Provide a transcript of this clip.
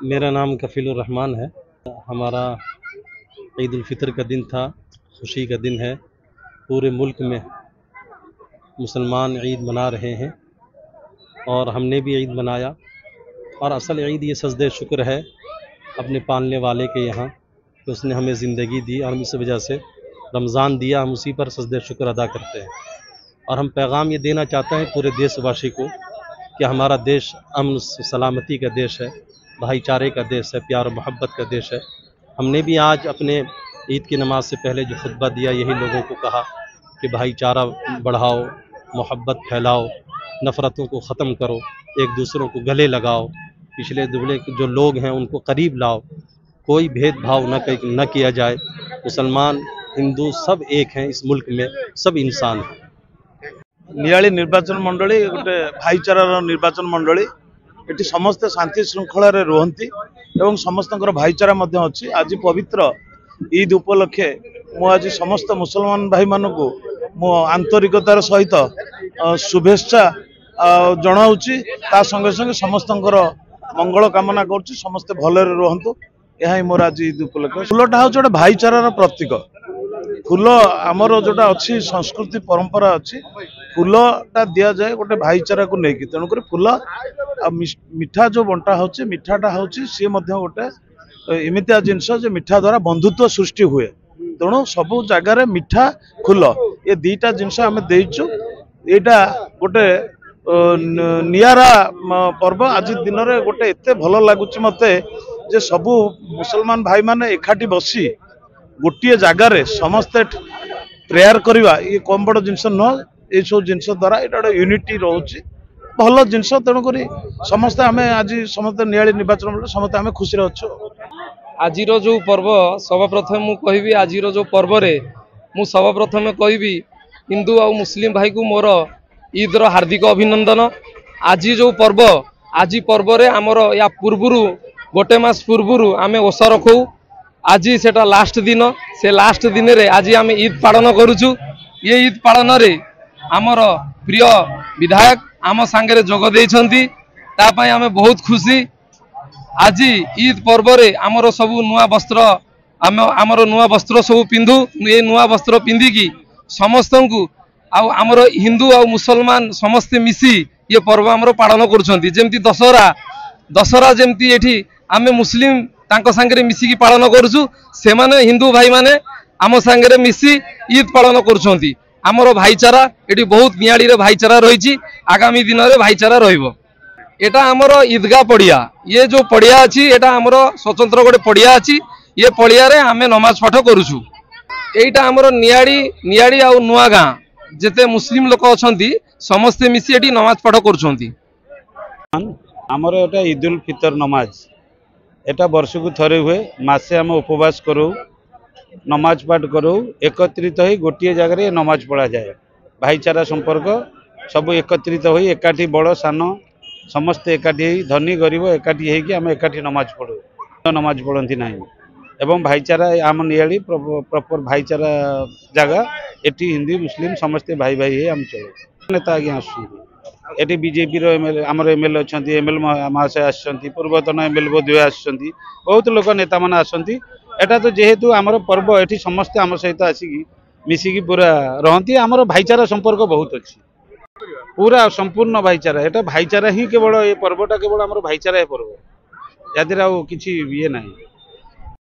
मेरा नाम कफ़ीलुर रहमान है। हमारा ईद उल फ़ितर का दिन था, खुशी का दिन है। पूरे मुल्क में मुसलमान ईद मना रहे हैं और हमने भी ईद मनाया। और असल ईद ये सजदे शुक्र है अपने पालने वाले के यहाँ कि उसने हमें ज़िंदगी दी और हम इस वजह से रमज़ान दिया, हम उसी पर सजदे शुक्र अदा करते हैं। और हम पैगाम ये देना चाहते हैं पूरे देशवासी को कि हमारा देश अमन सलामती का देश है, भाईचारे का देश है, प्यार और मोहब्बत का देश है। हमने भी आज अपने ईद की नमाज से पहले जो खुतबा दिया, यही लोगों को कहा कि भाईचारा बढ़ाओ, मोहब्बत फैलाओ, नफ़रतों को ख़त्म करो, एक दूसरों को गले लगाओ, पिछले दुबले जो लोग हैं उनको करीब लाओ, कोई भेदभाव न किया जाए। मुसलमान हिंदू सब एक हैं, इस मुल्क में सब इंसान हैं। नियाली निर्वाचन मंडली गोटे भाईचारार निर्वाचन मंडली एटी समस्ते शांति श्रृंखला रुहंती एवं समस्त भाईचारा अच्छी। आज पवित्र ईद उपलक्षे मु आज समस्त मुसलमान भाई मानू मो आंतरिकतार सहित शुभेच्छा जनाऊँगी। संगे संगे समस्त मंगल कामना करुच्ची, समस्ते भलरे रुहंतु। यह मोर आज ईद उपलक्षे फुलटा हूँ गोटे भाईचारार प्रतीक। फूल आमर जोटा अच्छी संस्कृति परंपरा अच्छी, फूलटा दि जाए गोटे भाईचारा को लेकिन तेणुक फूल मिठा जो बंटा हो मिठाटा हूँ सी गोटे एमतिया जिनस मिठा द्वारा बंधुत्व सृष्टि हुए। तेणु सबू जगार मिठा फूल ये दीटा जिनस आम देचु। यहाँ गोटे नियारा पर्व आज दिन में गोटे एत भल लगुच मत जे सबू मुसलमान भाई माने एकाठी बसी गोटे जगार समस्ते प्रेयर करवा ये कम बड़ जिनस नुह। ये सब जिनस द्वारा ये गोटे यूनिटी रोचे भल जिनस। तेणुक समस्ते आम आज समस्त नियाली निर्वाचन समस्त आम खुशी अच्छु। आज जो पर्व सर्वप्रथम मु कहबी, आज जो पर्व रे मु सर्वप्रथम कहबी हिंदू और मुस्लिम भाई को मोर ईद रो हार्दिक अभिनंदन। आज जो पर्व, आज पर्व रे आमर या पूर्वरु गोटे मास पूर्वरु आमे ओषा रखू। आज सेटा लास्ट दिन, से लास्ट दिन रे आज आम ईद पालन करुचु। ये ईद पालन रे आमर प्रिय विधायक आम सांगे जोग देइछंती, तापाई आमे बहुत खुशी। आज ईद पर्व रे आमर सबू नुआ वस्त्र आमर नुआ वस्त्र सब पिंधु। ये नुआ वस्त्र पिंधिकी समस्त को आमर हिंदू और मुसलमान समस्ते मिसी ये पर्व आमर पालन करुछंती। जेमती दशहरा, दशहरा जेमती एठी आमे मुस्लिम तांको सांगे मिसिकी पालन करुछु, से माने हिंदू भाई माने आम सांगे मिसी ईद पालन करुछंती। आमर भाईचारा एठी बहुत नियाली रे भाईचारा रही। आगामी दिन में भाईचारा रहिबो। एटा आमर ईदगाह पड़िया, ये जो पड़िया अच्छी एटा आमर स्वतंत्र गोटे पड़िया अच्छी। ये पड़िया रे आमे नमाज पाठ करुछु। एटा आमर नियाड़ी आ नुआ गाँ जेते मुस्लिम लोक अछंती समस्ते मिसी एटी नमाज पाठ करुछंती। आमर एटा ईद उल फितर नमाज एटा वर्ष को थरे हुए। मासे आम उपवास करूँ, नमाज पाठ करूँ, एकत्रित हो गोटे जगह नमाज पढ़ा जाए। भाईचारा संपर्क सब एकत्रित हो एकाठी बड़ सान समस्ते एकाठी, धनी गरीब एकाठी होगी आम एकाठी नमाज पढ़ू। नमाज पढ़ती ना एवं भाईचारा आम नियाली प्रॉपर भाईचारा जगह एटी हिंदी मुस्लिम समस्ते भाई भाई आम चलो। नेता आज्ञा आसुँच बीजेपी आमर एमएलए अच्छा, एमएलए महाशय आसुँच, पूर्वतन एमएलए बोधे आसुँच, बहुत लोक नेता मैंने आसुँच। एटा तो जेहेतु आमर पर्व एटी समस्ते आम सहित आसिकी मिसिकी पूरा रहती। आमर भाईचारा संपर्क बहुत अच्छी, पूरा संपूर्ण भाईचारा। एटा भाईचारा ही केवल ये पर्वटा केवल आमर भाईचारा पर्व, या किसी ये ना।